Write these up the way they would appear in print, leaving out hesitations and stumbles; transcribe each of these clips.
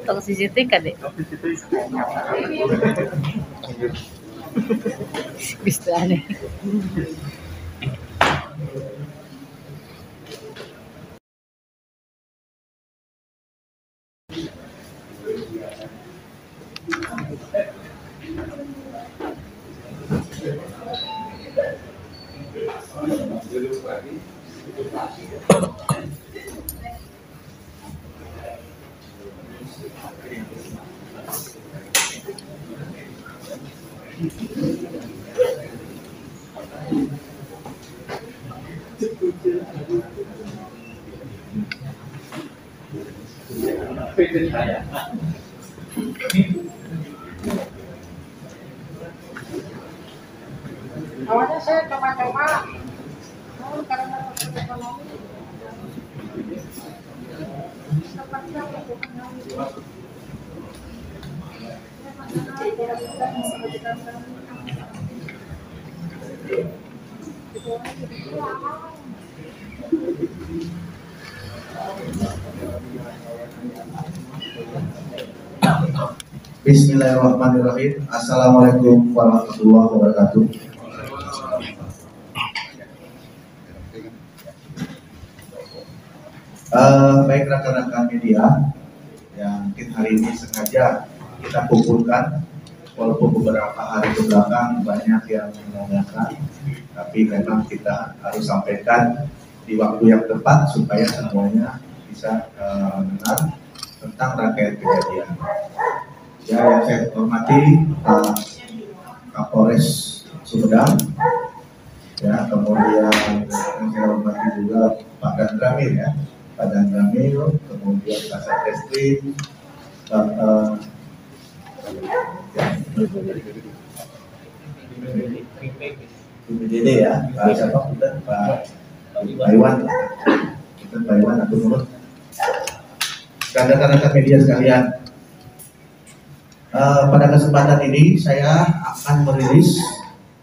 Tong CCTV ka deh. Gusto aneh. Awalnya saya coba-coba, karena ekonomi, tempatnya Bismillahirrahmanirrahim. Assalamualaikum warahmatullahi wabarakatuh. Baik rekan-rekan media yang mungkin hari ini sengaja kita kumpulkan, walaupun beberapa hari kebelakang banyak yang menanyakan, tapi memang kita harus sampaikan di waktu yang tepat supaya semuanya bisa mengenal tentang rangkaian kejadian. Ya, yang saya hormati Pak Kapolres Sumedang, ya, kemudian yang saya hormati juga Pak Dandramil, ya, Pak Dandramil, kemudian Pak Satreskrim, BPDD, ya, Pak siapa kita, Pak Iwan, kita Pak Iwan atau menurut rekan-rekan media sekalian. Pada kesempatan ini saya akan merilis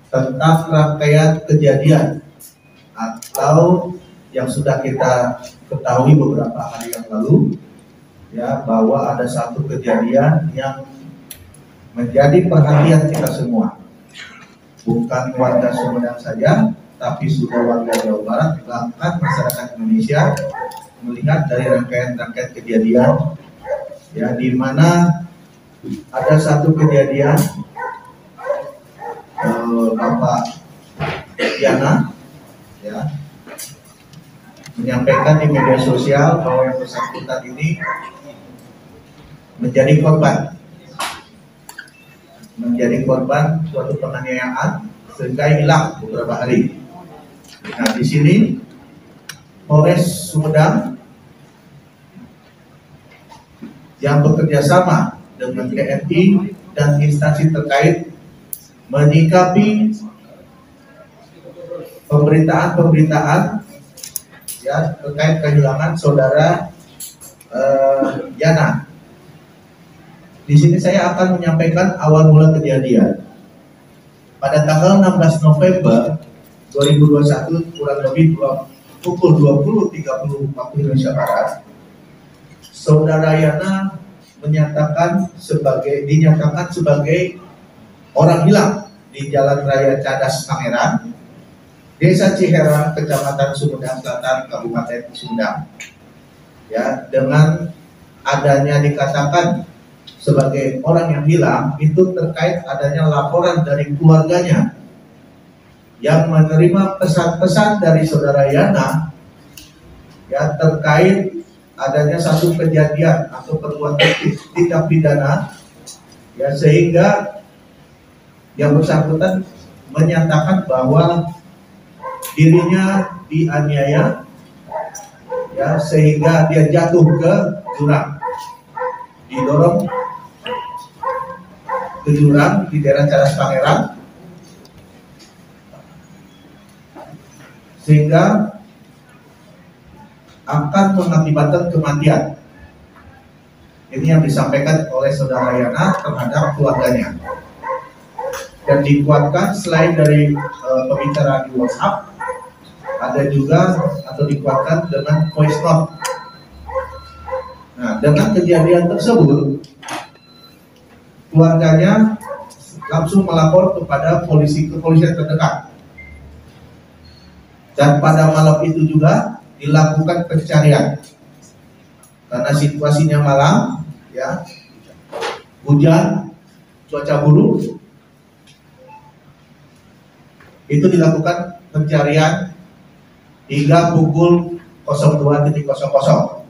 tentang rangkaian kejadian atau yang sudah kita ketahui beberapa hari yang lalu, ya, bahwa ada satu kejadian yang menjadi perhatian kita semua, bukan warga Sumedang saja, tapi sudah warga Jawa Barat, bahkan masyarakat Indonesia melihat dari rangkaian kejadian, ya, di mana ada satu kejadian Bapak Yana, ya, menyampaikan di media sosial bahwa yang bersangkutan ini menjadi korban suatu penganiayaan sehingga hilang beberapa hari. Nah, di sini Polres Sumedang yang bekerja sama dengan TNI dan instansi terkait menyikapi pemberitaan, ya, terkait kehilangan saudara Yana. Di sini saya akan menyampaikan awal mula kejadian. Pada tanggal 16 November 2021 kurang lebih pukul 20.30 waktu Indonesia Barat, saudara Yana dinyatakan sebagai orang hilang di Jalan Raya Cadas Pangeran, Desa Ciherang, Kecamatan Sumedang Selatan, Kabupaten Sumedang. Ya, dengan adanya dikatakan sebagai orang yang hilang itu terkait adanya laporan dari keluarganya yang menerima pesan-pesan dari saudara Yana, ya, terkait adanya satu kejadian atau perbuatan tindak pidana, ya, sehingga yang bersangkutan menyatakan bahwa dirinya dianiaya, ya, sehingga dia jatuh ke jurang, didorong ke jurang di daerah Cadas Pangeran, sehingga akan mengakibatkan kematian. Ini yang disampaikan oleh saudara Yana terhadap keluarganya. Dan dikuatkan selain dari pembicaraan di WhatsApp, ada juga atau dikuatkan dengan voice note Nah, dengan kejadian tersebut, keluarganya langsung melapor kepada kepolisian terdekat. Dan pada malam itu juga dilakukan pencarian. Karena situasinya malam, ya, hujan, cuaca buruk, itu dilakukan pencarian hingga pukul 02.00.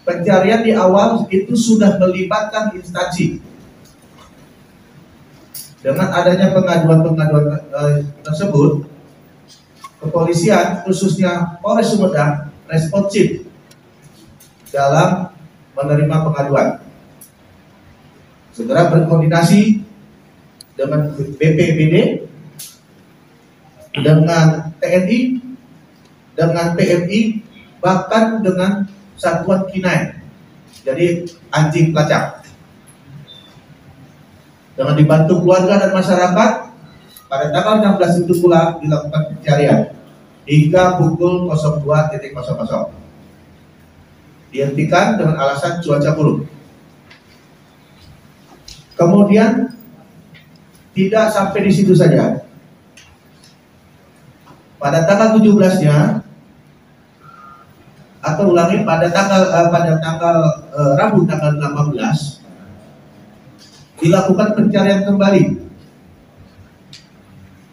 Pencarian di awal itu sudah melibatkan instansi. Dengan adanya pengaduan-pengaduan tersebut, kepolisian khususnya Polres Sumedang responsif dalam menerima pengaduan. Segera berkoordinasi dengan BPBD, dengan TNI, dengan PMI, bahkan dengan satuan K9, jadi anjing pelacak. Dengan dibantu keluarga dan masyarakat, pada tanggal 16 itu pula dilakukan pencarian hingga pukul 02.00. Dihentikan dengan alasan cuaca buruk. Kemudian tidak sampai di situ saja. Pada tanggal 17-nya, atau ulangi, pada tanggal Rabu tanggal 18 dilakukan pencarian kembali.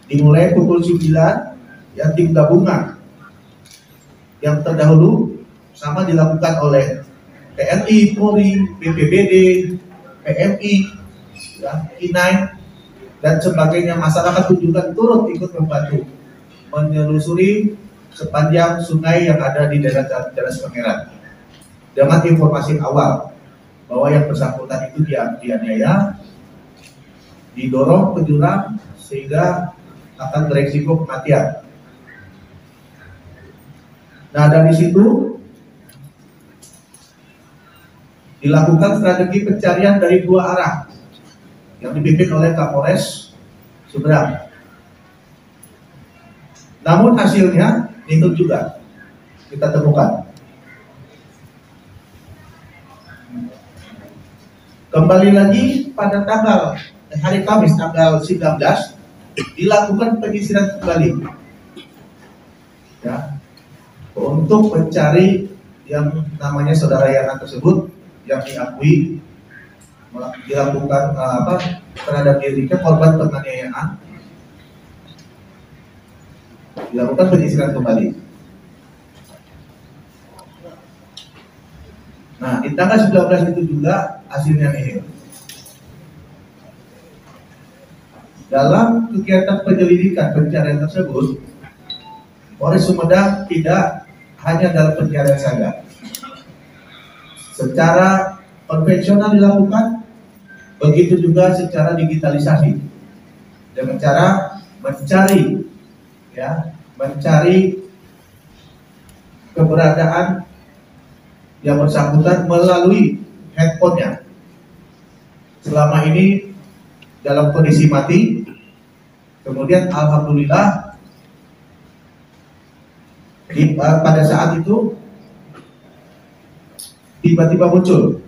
Dimulai pukul 9, ya, tim gabungan yang terdahulu sama dilakukan oleh TNI, Polri, BPBD, PMI, ya, K9 dan sebagainya. Masyarakat juga turut ikut membantu menelusuri sepanjang sungai yang ada di daerah Pangeran. Dengan informasi awal bahwa yang bersangkutan itu dianiaya, didorong ke jurang sehingga akan beresiko kematian. Nah, dari situ dilakukan strategi pencarian dari dua arah yang dipimpin oleh Kapolres Sumedang. Namun hasilnya itu juga kita temukan. Kembali lagi pada hari Kamis tanggal 19 dilakukan penyisiran kembali, ya, untuk mencari yang namanya saudara Yana tersebut yang diakui dilakukan terhadap dirinya korban penganiayaan. Dilakukan penyisiran kembali. Nah, di tanggal 19 itu juga hasilnya nihil. Dalam kegiatan penyelidikan pencarian tersebut, Polres Sumedang tidak hanya dalam pencarian saja. Secara konvensional dilakukan, begitu juga secara digitalisasi. Dengan cara mencari keberadaan yang bersangkutan melalui handphonenya. Selama ini dalam kondisi mati, kemudian alhamdulillah pada saat itu tiba-tiba muncul.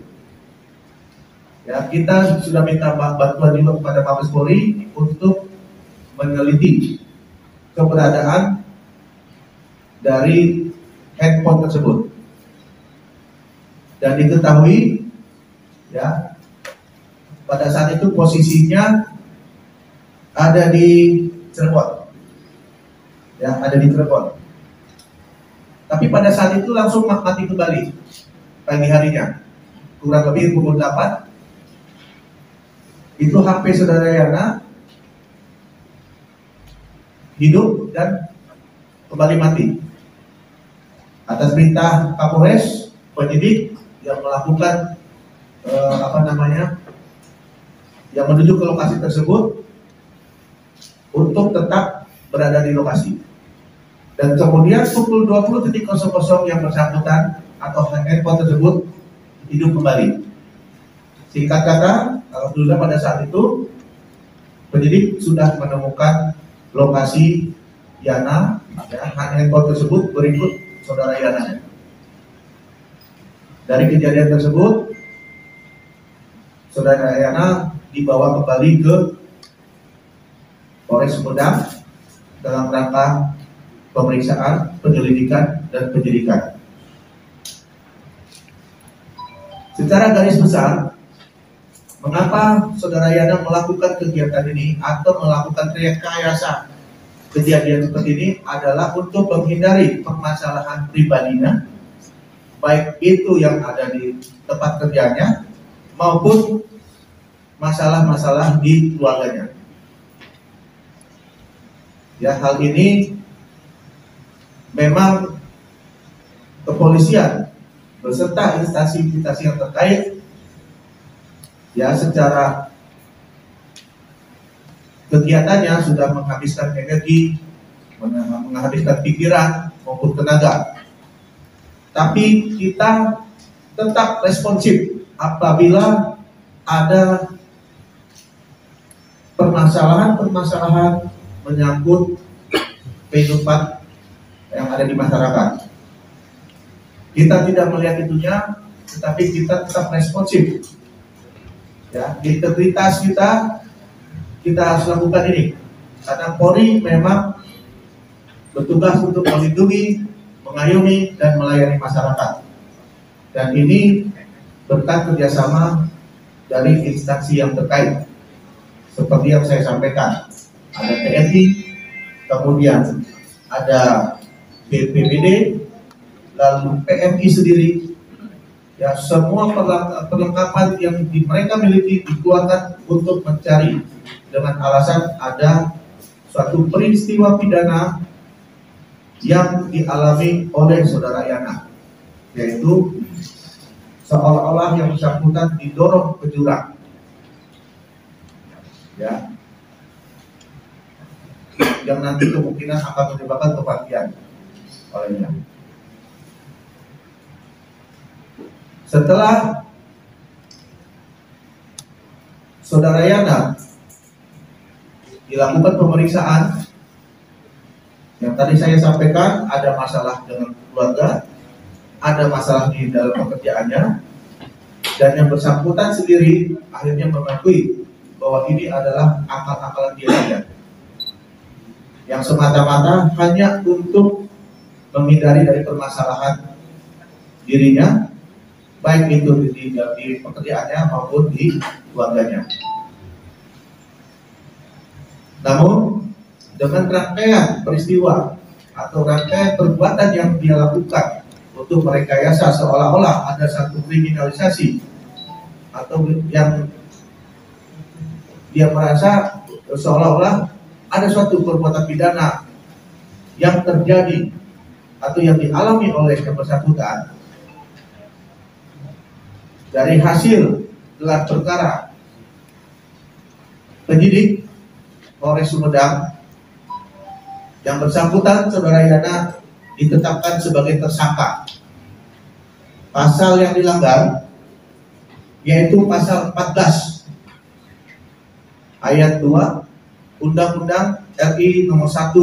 Ya, kita sudah minta bantuan juga kepada Mabes Polri untuk meneliti keberadaan dari handphone tersebut. Dan diketahui, ya, pada saat itu posisinya ada di Cirebon, ya, ada di Cirebon. Tapi pada saat itu langsung mati kembali pagi harinya, kurang lebih pukul 8. Itu HP saudara Yana hidup dan kembali mati. Atas perintah Kapolres, penyidik yang melakukan yang menuju ke lokasi tersebut untuk tetap berada di lokasi. Dan kemudian pukul 20.00 yang bersangkutan atau handphone tersebut hidup kembali. Singkat kata, alhamdulillah pada saat itu penyidik sudah menemukan lokasi Yana, ya, handphone tersebut berikut saudara Yana. Dari kejadian tersebut, Saudara Yana dibawa kembali ke Polres Sumedang dalam rangka pemeriksaan, penyelidikan, dan penyidikan. Secara garis besar, mengapa Saudara Yana melakukan kegiatan ini atau melakukan rekayasa kejadian seperti ini adalah untuk menghindari permasalahan pribadinya, baik itu yang ada di tempat kerjanya maupun masalah-masalah di keluarganya. Ya, hal ini memang kepolisian beserta instansi-instansi yang terkait ya secara kegiatannya sudah menghabiskan energi, menghabiskan pikiran maupun tenaga. Tapi kita tetap responsif apabila ada permasalahan-permasalahan menyangkut kehidupan yang ada di masyarakat. Kita tidak melihat itunya, tetapi kita tetap responsif. Ya, integritas kita harus lakukan ini. Karena Polri memang bertugas untuk melindungi, mengayomi, dan melayani masyarakat. Dan ini berkat kerjasama dari instansi yang terkait. Seperti yang saya sampaikan, ada TNI, kemudian ada BPBD, lalu PMI sendiri, ya semua perlengkapan yang mereka miliki dikeluarkan untuk mencari dengan alasan ada suatu peristiwa pidana yang dialami oleh Saudara Yana, yaitu seolah-olah yang bersangkutan didorong ke jurang, ya, yang nanti kemungkinan akan menyebabkan kematian olehnya. Setelah Saudara Yana dilakukan pemeriksaan, yang tadi saya sampaikan ada masalah dengan keluarga, ada masalah di dalam pekerjaannya, dan yang bersangkutan sendiri akhirnya mengakui bahwa ini adalah akal-akalan dia saja, yang semata-mata hanya untuk menghindari dari permasalahan dirinya, baik itu di pekerjaannya maupun di keluarganya. Namun dengan rangkaian peristiwa atau rangkaian perbuatan yang dia lakukan untuk merekayasa seolah-olah ada satu kriminalisasi atau yang dia merasa seolah-olah ada suatu perbuatan pidana yang terjadi atau yang dialami oleh yang bersangkutan, dari hasil gelar perkara penyidik Polres Sumedang, yang bersangkutan Saudara Yana ditetapkan sebagai tersangka. Pasal yang dilanggar yaitu pasal 14 ayat 2 Undang-Undang RI nomor 1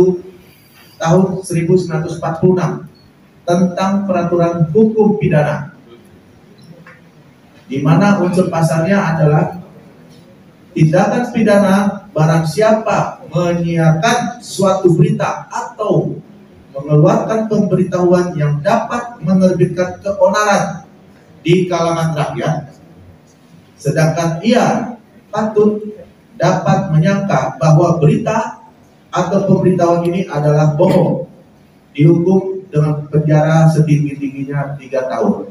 tahun 1946 tentang peraturan hukum pidana, di mana unsur pasalnya adalah tindakan pidana barang siapa menyiarkan suatu berita atau mengeluarkan pemberitahuan yang dapat menerbitkan keonaran di kalangan rakyat, sedangkan ia patut dapat menyangka bahwa berita atau pemberitahuan ini adalah bohong, dihukum dengan penjara setinggi-tingginya 3 tahun.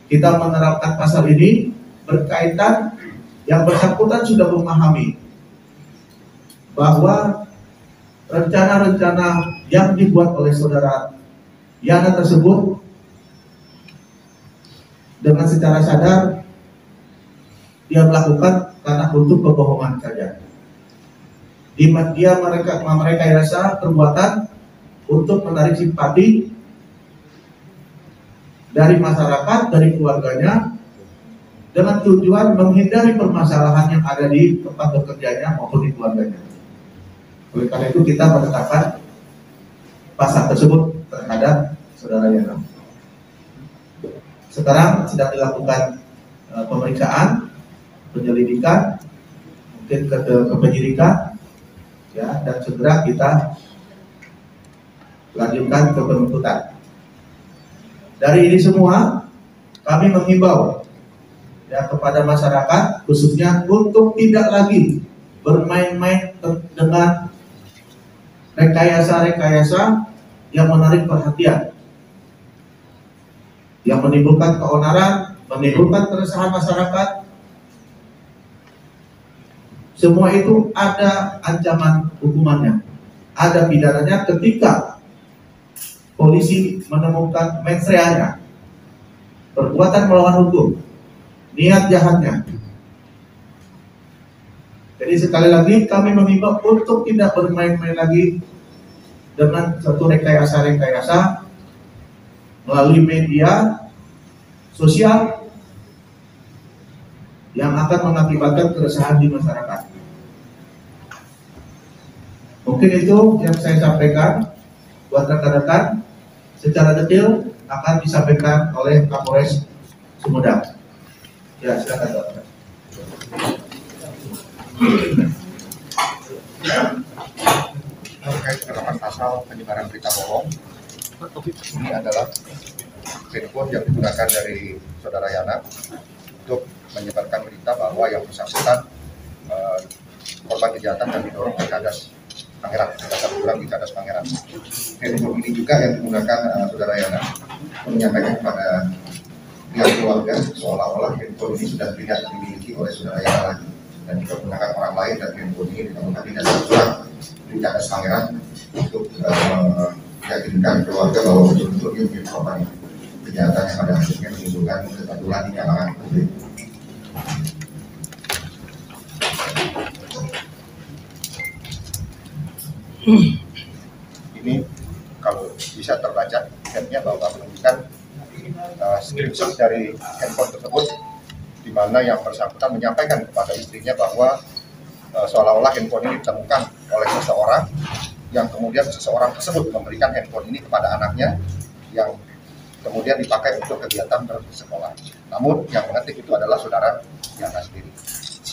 Kita menerapkan pasal ini berkaitan yang bersangkutan sudah memahami bahwa rencana-rencana yang dibuat oleh Saudara Yana tersebut dengan secara sadar dia melakukan karena untuk kebohongan saja. Dia mereka rasa perbuatan untuk menarik simpati dari masyarakat, dari keluarganya, dengan tujuan menghindari permasalahan yang ada di tempat bekerjanya maupun di keluarganya. Oleh karena itu kita menetapkan pasal tersebut terhadap Saudara Yana. Sekarang sedang dilakukan pemeriksaan, penyelidikan, mungkin ke penyidikan, ya, dan segera kita lanjutkan ke penuntutan. Dari ini semua, kami menghimbau ya kepada masyarakat, khususnya untuk tidak lagi bermain-main dengan rekayasa-rekayasa yang menarik perhatian, yang menimbulkan keonaran, menimbulkan keresahan masyarakat. Semua itu ada ancaman hukumannya, ada pidananya ketika polisi menemukan mens reanya, perbuatan melawan hukum, niat jahatnya. Jadi sekali lagi kami mengimbau untuk tidak bermain-main lagi dengan suatu rekayasa-rekayasa melalui media sosial yang akan mengakibatkan keresahan di masyarakat. Mungkin itu yang saya sampaikan buat rekan-rekan. Secara detail akan disampaikan oleh Kapolres Sumedang. Ya, silakan Dokter. Terkait penerapan pasal penyebaran berita bohong, ini adalah handphone yang digunakan dari saudara Yana untuk menyebarkan berita bahwa yang bersangkutan korban kejahatan dan didorong ke Cadas Pangeran, kurang di Cadas Pangeran. Handphone ini juga yang digunakan saudara Yana menyampaikan kepada pihak keluarga seolah-olah handphone ini sudah tidak dimiliki oleh saudara Yana lagi dan digunakan orang lain, dan handphone ini ditemukan di dasar jurang di Cadas Pangeran untuk meyakinkan keluarga bahwa betul-betul ini menjadi korban kejahatan yang pada akhirnya menimbulkan kegaduhan di kalangan publik. Ini kalau bisa terbaca chatnya bahwa menunjukkan screenshot dari handphone tersebut, di mana yang bersangkutan menyampaikan kepada istrinya bahwa seolah-olah handphone ini ditemukan oleh seseorang, yang kemudian seseorang tersebut memberikan handphone ini kepada anaknya yang kemudian dipakai untuk kegiatan bersekolah. Namun yang mengetik itu adalah saudara Yana sendiri.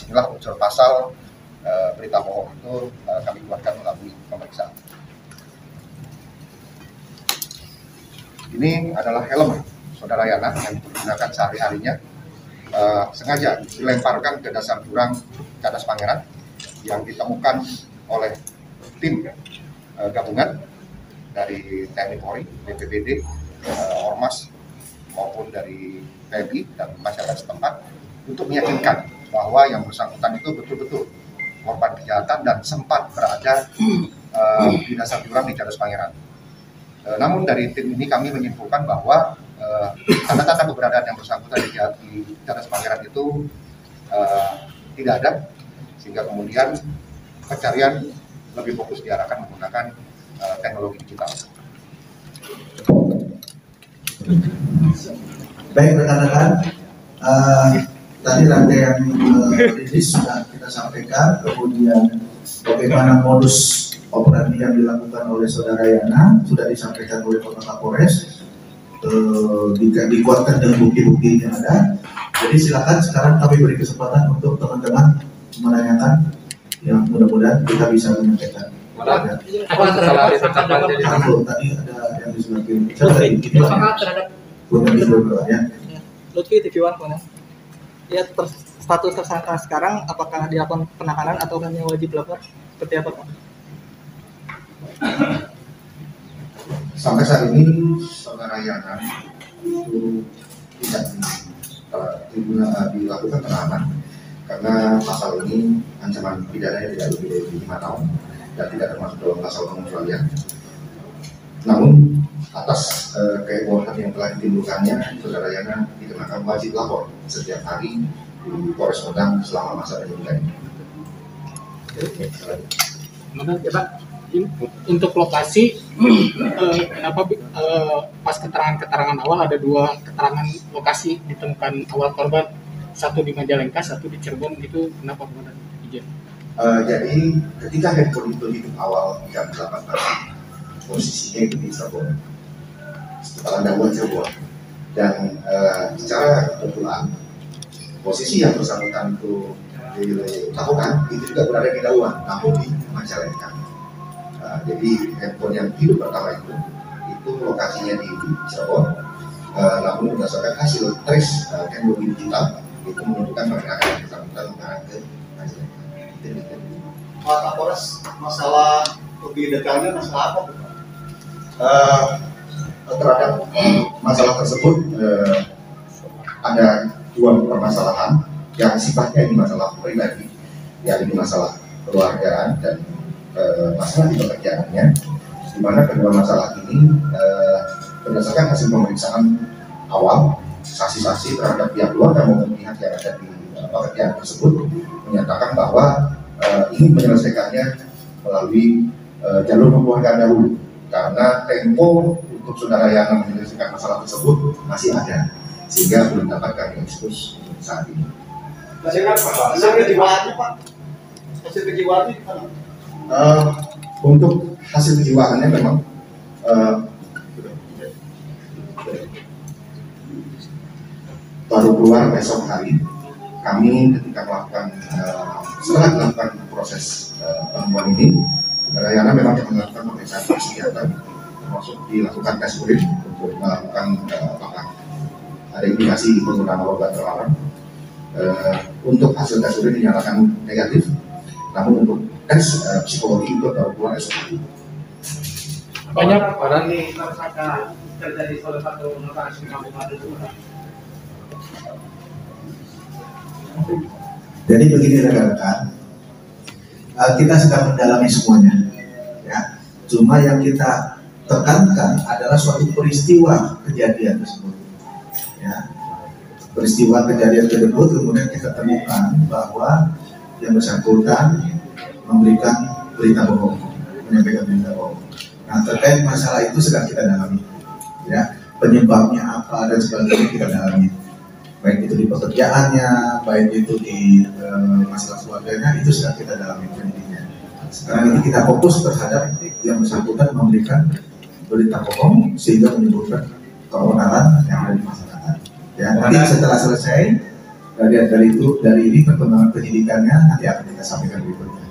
Inilah unsur pasal berita bohong itu kami keluarkan melalui pemeriksaan. Ini adalah helm saudara Yana yang digunakan sehari-harinya, sengaja dilemparkan ke dasar jurang Cadas Pangeran yang ditemukan oleh tim gabungan dari TNI Polri, BPBD, Ormas maupun dari TNI dan masyarakat setempat untuk meyakinkan bahwa yang bersangkutan itu betul-betul korban kejahatan dan sempat berada di dasar jurang di Cadas Pangeran. Namun dari tim ini kami menyimpulkan bahwa tanda-tanda keberadaan yang bersangkutan di Cadas Pangeran itu tidak ada, sehingga kemudian pencarian lebih fokus diarahkan menggunakan teknologi digital. Baik rekan-rekan, tadi rangkaian rilis sudah kita sampaikan, kemudian bagaimana modus operandi yang dilakukan oleh saudara Yana sudah disampaikan oleh Bapak Kapolres, dikuatkan dengan bukti-bukti yang ada. Jadi silakan sekarang kami beri kesempatan untuk teman-teman menanyakan, yang mudah-mudahan kita bisa menyampaikan. Apa terhadap Tadi ada yang di sebelah kiri. Terhadap ya. Lutfi TV1 mana? Ya, status tersangka sekarang apakah dilakukan penahanan atau hanya wajib lapor? Seperti apa, Pak? Sampai saat ini saudara Yana itu tidak dilakukan penahanan karena pasal ini ancaman pidananya tidak lebih dari 5 tahun dan tidak termasuk dalam pasal pengecualian. Namun atas kehebohan yang telah ditimbulkannya, saudara Yana dikenakan wajib lapor setiap hari di Polres Sumedang selama masa penyidikan. Kemudian ya Pak, untuk lokasi pas keterangan awal ada 2 keterangan lokasi ditemukan awal korban, satu di Majalengka, satu di Cirebon, itu kenapa Pak? Izin. Jadi ketika handphone itu hidup awal jam 8 pagi, posisinya itu di Cirebon, setelah Cirebon. Dan secara kebetulan posisi yang bersangkutan itu dilakukan itu juga berada di Dauan, namun di Majalengka. Jadi handphone yang hidup pertama itu lokasinya di Cirebon, namun berdasarkan hasil trace teknologi digital itu menunjukkan pergerakan yang bersangkutan mengarah ke Majalengka. Pak Kapolres, masalah lebih detailnya masalah apa? Terhadap masalah tersebut ada dua permasalahan yang sifatnya ini masalah pribadi, yakni masalah keluargaan dan masalah di pekerjaannya, di mana kedua masalah ini berdasarkan hasil pemeriksaan awal saksi-saksi terhadap pihak keluarga maupun pihak yang ada di pekerjaan tersebut menyatakan bahwa ingin menyelesaikannya melalui jalur keluarga dahulu, karena tempo untuk saudara yang menyelesaikan masalah tersebut masih ada, sehingga belum dapat kami ekspos saat ini. Hasil kejiwaannya Pak? Hasil kejiwaannya gimana? Untuk hasil kejiwaannya memang baru keluar besok hari. Kami ketika melakukan setelah melakukan proses penemuan ini, saudara Yana memang melakukan pemeriksaan psikiater, termasuk dilakukan tes urin untuk melakukan apakah ada indikasi penggunaan obat terlarang. Untuk hasil tes urin dinyatakan negatif, namun untuk tes psikologi itu baru keluar esok hari. Banyak orang nih tersangka terjadi salah satu lokasi kabupaten itu. Jadi begini rekan-rekan, kita sedang mendalami semuanya, ya. Cuma yang kita tekankan adalah suatu peristiwa kejadian tersebut, ya. Peristiwa kejadian tersebut kemudian kita temukan bahwa yang bersangkutan memberikan berita bohong, menyampaikan berita bohong. Nah, terkait masalah itu sedang kita dalami, ya. Penyebabnya apa dan sebagainya kita dalami. Baik itu di pekerjaannya, baik itu di masalah keluarganya, itu sedang kita dalami penyidiknya. Sekarang ini kita fokus terhadap yang bersangkutan memberikan berita bohong sehingga menimbulkan keonaran yang ada di masyarakat. Ya, nanti setelah selesai dari ini perkembangan penyidikannya nanti akan kita sampaikan berikutnya.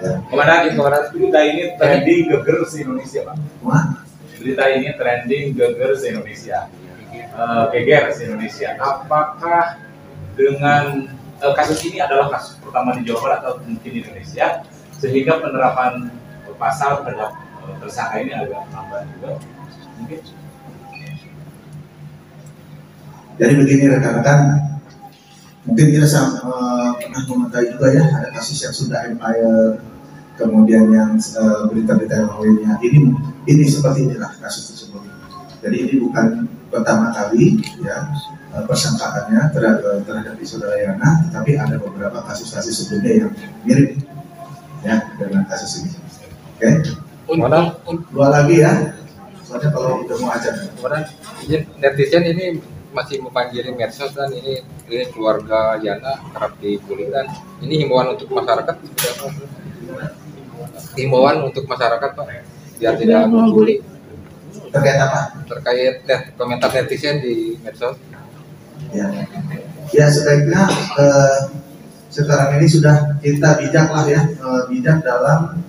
Ya. Komandan, berita ini trending geger se-Indonesia, Pak. Berita ini trending geger se-Indonesia. Geger se-Indonesia. Apakah dengan kasus ini adalah kasus pertama di Jawa Barat atau mungkin di Indonesia, sehingga penerapan pasal terhadap tersangka ini agak lambat juga mungkin? Jadi begini rekan-rekan, mungkin kita pernah mengetahui juga ya, ada kasus yang sudah empire, kemudian yang berita-berita yang lainnya. Ini seperti inilah kasus tersebut. Jadi ini bukan pertama kali ya persangkaannya terhadap saudara Yana, tetapi ada beberapa kasus-kasus sebelumnya yang mirip ya dengan kasus ini. Oke? Dua lagi ya. Soalnya kalau udah mau ajar. Netizen ini masih membanjiri medsos dan ini keluarga Yana kerap dibully, dan ini himbauan untuk masyarakat, Pak, biar tidak membuli. Terkait apa? Terkait komentar netizen di medsos. Ya sebaiknya sekarang ini sudah kita bijak lah ya, bijak dalam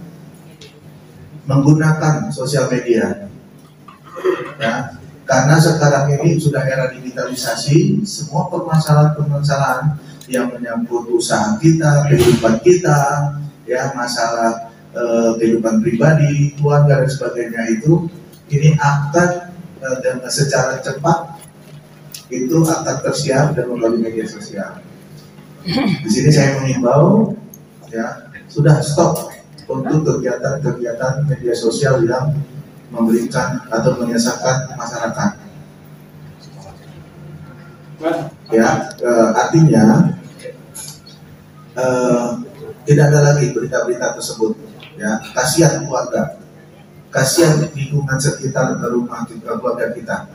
menggunakan sosial media. Ya, karena sekarang ini sudah era digitalisasi, semua permasalahan-permasalahan yang menyangkut usaha kita, kehidupan kita, ya masalah kehidupan pribadi, keluarga dan sebagainya itu ini akan dan secara cepat itu akan tersiar dan melalui media sosial. Di sini saya mengimbau ya sudah stop untuk kegiatan-kegiatan media sosial yang memberikan atau menyesatkan masyarakat. Ya, artinya tidak ada lagi berita-berita tersebut. Ya, kasihan keluarga, kasihan lingkungan sekitar rumah kita, keluarga kita.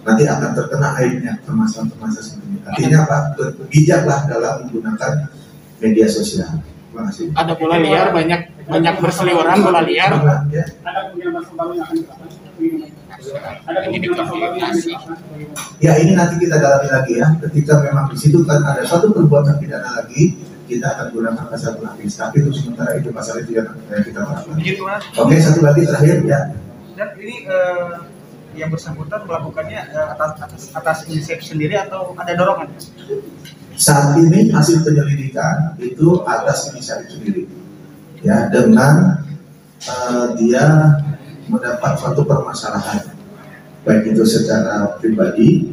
Nanti akan terkena aibnya permasalahan-permasalahan seperti ini. Artinya Pak, berbijaklah dalam menggunakan media sosial. Terima kasih. Ada bola liar banyak banyak berseliweran bola liar. Ada pengiriman baru yang akan dilakukan. Ada pengiriman baru yang akan dilakukan. Ya, ini nanti kita dalami lagi ya. Ketika memang di situ kan ada suatu perbuatan pidana lagi, kita akan gunakan pasal pelapis. Tapi untuk sementara itu pasal itu yang kita lakukan. Oke, satu lagi terakhir ya. Dan ini yang bersangkutan melakukannya atas inisiatif sendiri atau ada dorongan? Saat ini hasil penyelidikan itu atas inisiatif sendiri, ya, dengan dia mendapat suatu permasalahan, baik itu secara pribadi,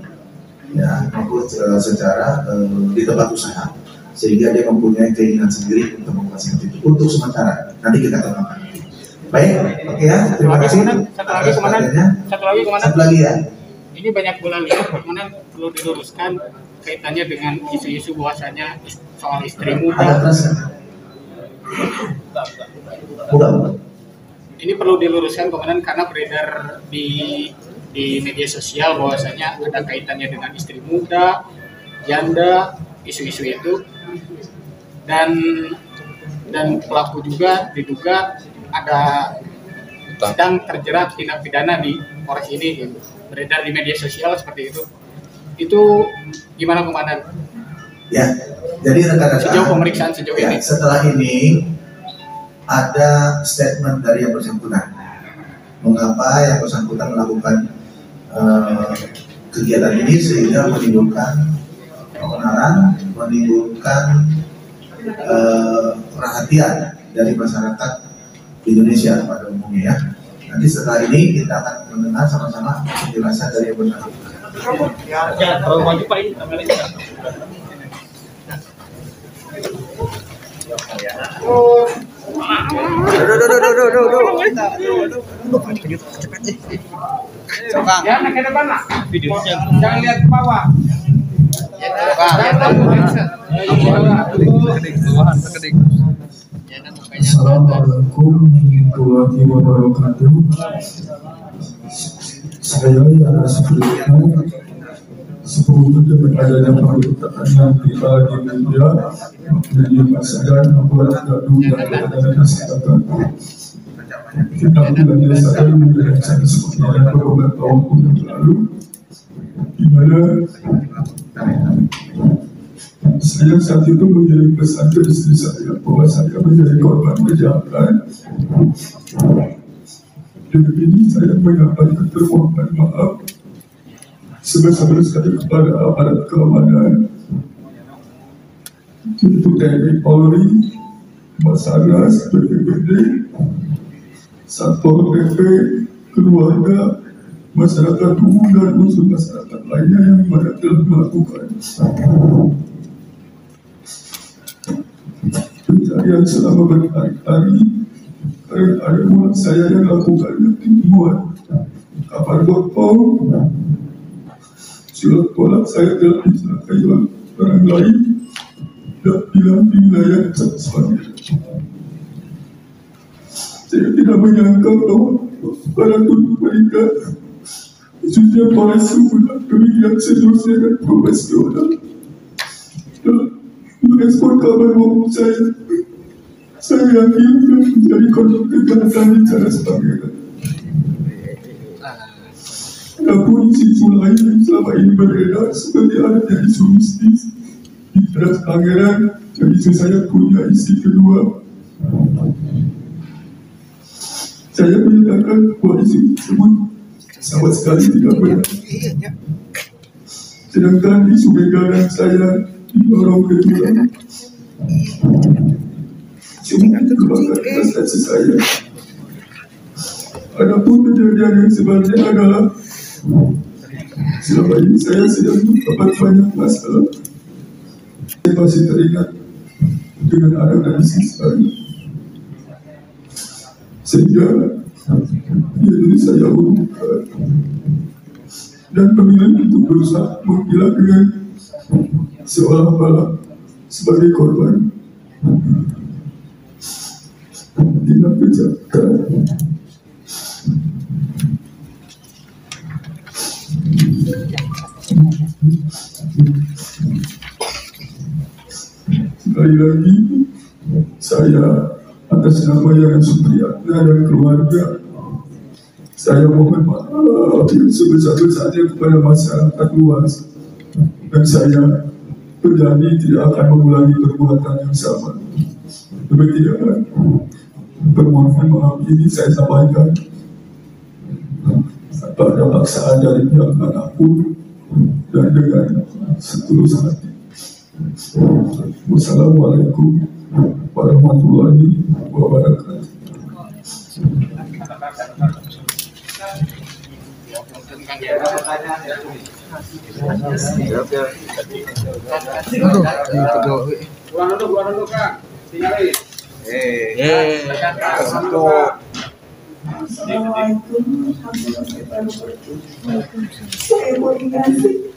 ya, maupun secara di tempat usaha, sehingga dia mempunyai keinginan sendiri untuk menguasai itu. Untuk sementara, nanti kita kembangkan. Baik, oke ya, terima kasih. Satu lagi ya. Ini banyak bola liar, kemudian perlu diluruskan kaitannya dengan isu-isu bahwasanya soal istri muda. Bukan. Ini perlu diluruskan kemudian karena beredar di media sosial bahwasanya ada kaitannya dengan istri muda, janda, isu-isu itu, dan pelaku juga diduga ada sedang terjerat tindak pidana di Polres ini, gitu. Beredar di media sosial seperti itu. Itu gimana Komandan? Ya, jadi rekan-rekan, sejauh pemeriksaan sejauh ini. Setelah ini ada statement dari yang bersangkutan. Mengapa yang bersangkutan melakukan kegiatan ini sehingga menimbulkan keonaran, menimbulkan perhatian dari masyarakat Indonesia pada umumnya ya. Nanti setelah ini kita akan mendengar sama-sama penjelasan dari yang bersangkutan. Ya, terlalu maju Pak ini kameranya. Jangan ke depan lah. Jangan lihat ke bawah. Assalamualaikum warahmatullahi wabarakatuh. Saya yang sebelumnya sebelum adanya pertanyaan kita di media masyarakat membuat gaduh dan ada kesempatan. Kita bulan saya menjelaskan seperti yang beberapa tahun yang lalu, di mana saya saat itu menjadi pesan ke istri saya bahwa saya menjadi korban kejahatan. Dengan ini saya menyampaikan permohonan maaf sebesar-besarnya kepada aparat keamanan, untuk TNI Polri, Basarnas, BPBD, Satpol PP, keluarga, masyarakat umum dan unsur masyarakat lainnya yang mana telah melakukan pencarian selama berhari-hari. Karena ada uang saya yang lakukannya timbul kapal gopong, surat tolak saya telah dicelakai orang lain dan bilang di wilayah Sabspanir. Saya tidak menyangka bahwa para tuduh mereka khususnya Polres Sumut demikian seriusnya dan profesional dan merespon kabar bohong saya. Saya yakin akan menjadi korban kejahatan di Cadas Pangeran. Namun isu lain yang selama ini beredar seperti adanya isu mistis di Cadas Pangeran, dan isu saya punya istri kedua. Saya menyatakan bahwa isu tersebut sama sekali tidak benar. Sedangkan isu beganan saya didorong kedua. Semua merupakan prestasi saya. Adapun kejadian yang sebenarnya adalah selama ini saya sedang mendapat banyak masalah. Saya masih teringat dengan anak dan istri saya. Sehingga jadi saya hubungkan dan pemilihan itu berusaha menghilangkan seolah-olah sebagai korban tindak kejahatan. Sekali lagi saya atas nama Yana Supriyatna dan keluarga, saya mohon maaf yang sebesar-besarnya kepada masyarakat luas, dan saya berjanji tidak akan mengulangi perbuatan yang sama. Demikian permohonan maaf ini saya sampaikan tanpa ada paksaan dari pihak manapun dan dengan setulus hati. Wassalamualaikum warahmatullahi wabarakatuh. Buang dulu Kak. Tinggalin. Assalamualaikum warahmatullahi wabarakatuh. Saya mau dikasih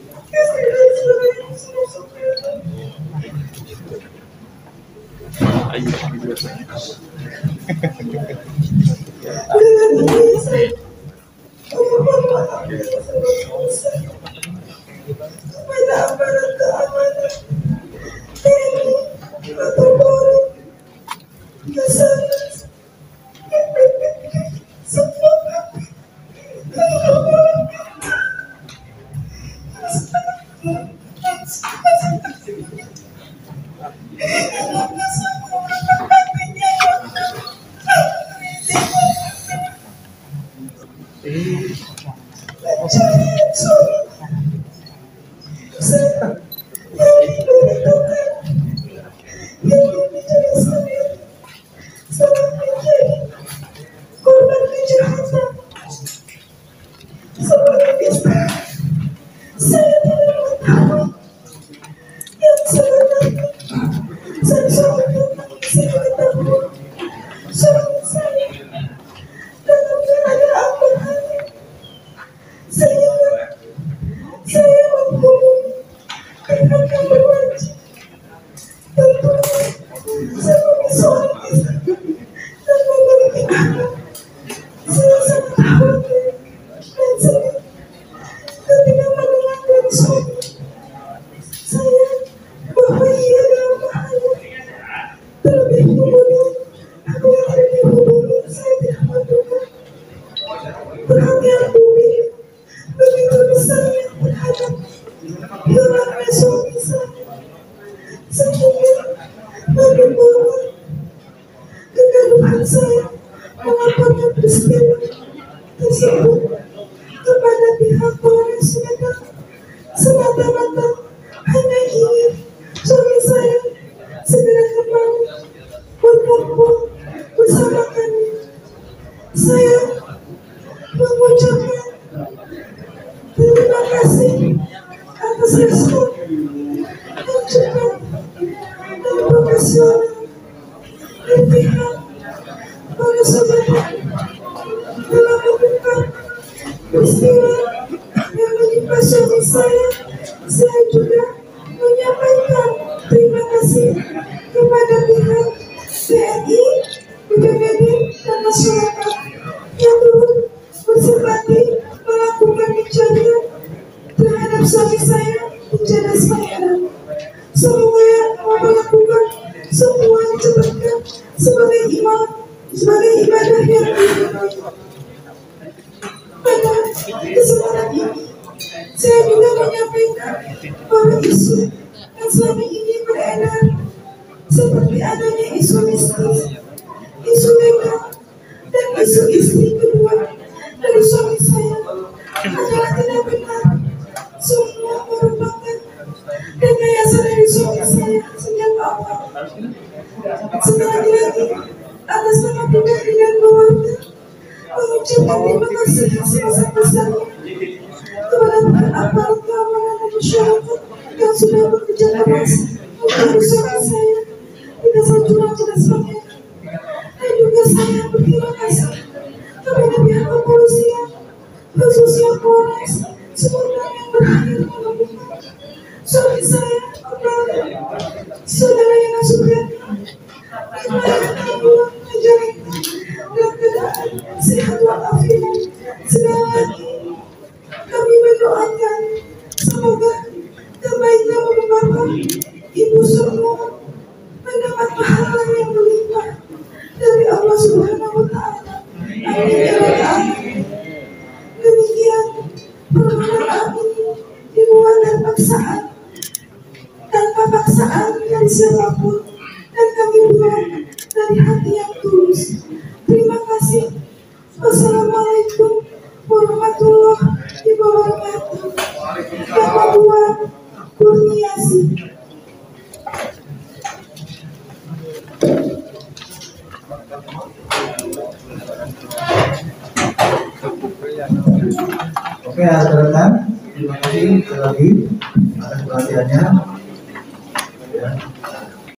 saya juga menyampaikan terima kasih kepada pihak TNI, BPBD, dan masyarakat yang turut bersempati melakukan pencarian terhadap suami saya di Cadas Pangeran. Semoga yang melakukan semua dijalankan sebagai ibadah yang diridhoi. Pada kesempatan ini, saya juga menyampaikan bahwa isu yang selama ini beredar seperti adanya isu mistis, isu legal, dan isu istri kedua dari suami saya adalah tidak benar. Semua merupakan rekayasa dari suami saya sejak awal. Sekali lagi, atas nama pribadi dan keluarga, mengucapkan terima kasih sebesar-besarnya kepada para aparat keamanan dan masyarakat yang sudah bekerja keras untuk suami saya di Desa Jurang Cadas Pangeran. Dan juga saya berterima kasih kepada pihak kepolisian, khususnya Polres Sumedang yang berhasil menemukan suami saya kembali. Saudara Yana Supriyatna, menjalankan dalam keadaan sehat walafiat. Sekali lagi kami mendoakan semoga kebaikan Bapak Ibu semua mendapat pahala yang berlimpah dari Subhanahu wa Ta'ala. Amin ya Rabbal Alamin. Demikian permohonan kami dibuat tanpa paksaan dari siapapun, dan kami buat dari hati yang tulus. Terima kasih. Wassalamualaikum warahmatullahi wabarakatuh. Bapak Buat Kurniasi. Oke, rekan-rekan, terima kasih sekali lagi atas perhatiannya.